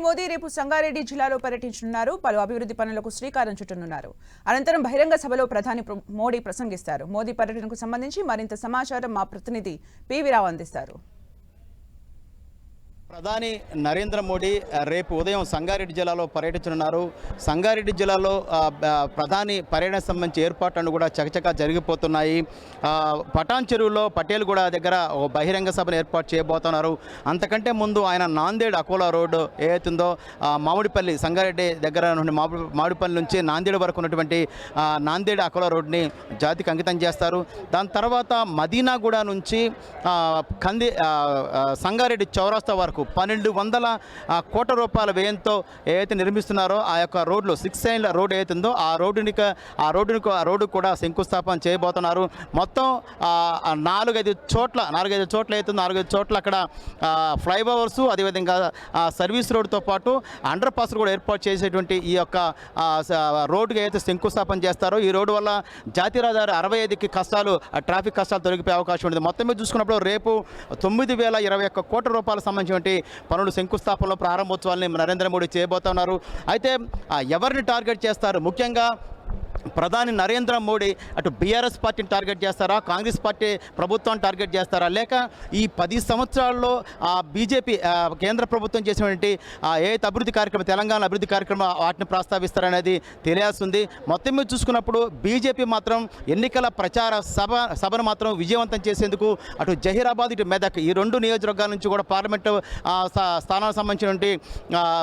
మోదీ రేపు సంగారెడ్డి జిల్లాలో పర్యటించనున్నారు. పలు అభివృద్ధి పనులకు శ్రీకారం చుట్టనున్నారు. అనంతరం బహిరంగ సభలో ప్రధాని మోడీ ప్రసంగిస్తారు. మోదీ పర్యటనకు సంబంధించి మరింత సమాచారం మా ప్రతినిధి పివి రావు అందిస్తారు. ప్రధాని నరేంద్ర మోడీ రేపు ఉదయం సంగారెడ్డి జిల్లాలో పర్యటించనున్నారు. సంగారెడ్డి జిల్లాలో ప్రధాని పర్యటన సంబంధించి ఏర్పాట్లను కూడా చకచకా జరిగిపోతున్నాయి. పటాన్ చెరువులో పటేల్గూడ దగ్గర ఒక బహిరంగ సభను ఏర్పాటు చేయబోతున్నారు. అంతకంటే ముందు ఆయన నాందేడ్ అకోలా రోడ్డు ఏదైతుందో మామిడిపల్లి సంగారెడ్డి దగ్గర నుండి మామిడిపల్లి నుంచి నాందేడ్ వరకు ఉన్నటువంటి నాందేడ్ అకోలా రోడ్ని జాతికి అంకితం చేస్తారు. దాని తర్వాత మదీనాగూడ నుంచి సంగారెడ్డి చౌరస్తా వరకు 1200 కోట్ల రూపాయల వ్యయంతో ఏదైతే నిర్మిస్తున్నారో ఆ యొక్క రోడ్లు 6 లైన్ల రోడ్ ఏదైతుందో ఆ రోడ్డు కూడా శంకుస్థాపన చేయబోతున్నారు. మొత్తం 4-5 చోట్ల అవుతుంది. 4-5 చోట్ల అక్కడ ఫ్లైఓవర్స్, అదేవిధంగా సర్వీస్ రోడ్డుతో పాటు అండర్ పాస్ కూడా ఏర్పాటు చేసేటువంటి ఈ యొక్క రోడ్డుకి ఏదైతే శంకుస్థాపన చేస్తారో ఈ రోడ్డు వల్ల జాతీయ రహదారి 65కి ట్రాఫిక్ కష్టాలు తొలగిపోయే అవకాశం ఉంటుంది. మొత్తం మీద చూసుకున్నప్పుడు రేపు 9,021 కోట్ల రూపాయల సంబంధించిన పనులు శంకుస్థాపనలో ప్రారంభోత్సవాన్ని నరేంద్ర మోడీ చేయబోతున్నారు. అయితే ఎవరిని టార్గెట్ చేస్తారు? ముఖ్యంగా ప్రధాని నరేంద్ర మోడీ అటు బీఆర్ఎస్ పార్టీని టార్గెట్ చేస్తారా, కాంగ్రెస్ పార్టీ ప్రభుత్వాన్ని టార్గెట్ చేస్తారా, లేక ఈ 10 సంవత్సరాల్లో బీజేపీ కేంద్ర ప్రభుత్వం చేసినటువంటి ఏదైతే అభివృద్ధి కార్యక్రమం, తెలంగాణ అభివృద్ధి కార్యక్రమం వాటిని ప్రస్తావిస్తారనేది తెలియాల్సింది. మొత్తం మీద చూసుకున్నప్పుడు బీజేపీ మాత్రం ఎన్నికల ప్రచార సభను మాత్రం విజయవంతం చేసేందుకు అటు జహీరాబాద్, ఇటు మెదక్ ఈ 2 నియోజకవర్గాల నుంచి కూడా పార్లమెంటు స్థానాలకు సంబంధించినటువంటి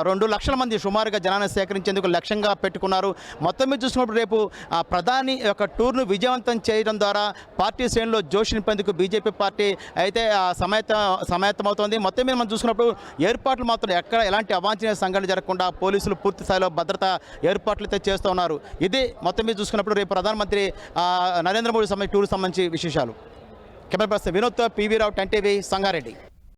2 లక్షల మంది సుమారుగా జనాన్ని సేకరించేందుకు లక్ష్యంగా పెట్టుకున్నారు. మొత్తం మీద చూసుకున్నప్పుడు రేపు ప్రధాని యొక్క టూర్ను విజయవంతం చేయడం ద్వారా పార్టీ శ్రేణుల్లో జోష్ నింపేందుకు బీజేపీ పార్టీ అయితే సమాయత్తమవుతోంది. మొత్తం మీద మనం చూసుకున్నప్పుడు ఏర్పాట్లు మాత్రం ఎక్కడ ఎలాంటి అవాంఛనీయ సంఘటన జరగకుండా పోలీసులు పూర్తి స్థాయిలో భద్రత ఏర్పాట్లు అయితే చేస్తూ ఉన్నారు. ఇది మొత్తం మీద చూసుకున్నప్పుడు రేపు ప్రధానమంత్రి నరేంద్ర మోడీ టూర్ సంబంధించి విశేషాలు. కెమెరా పర్సన్ వినోద్, పివి రావు, 10 టీవీ, సంగారెడ్డి.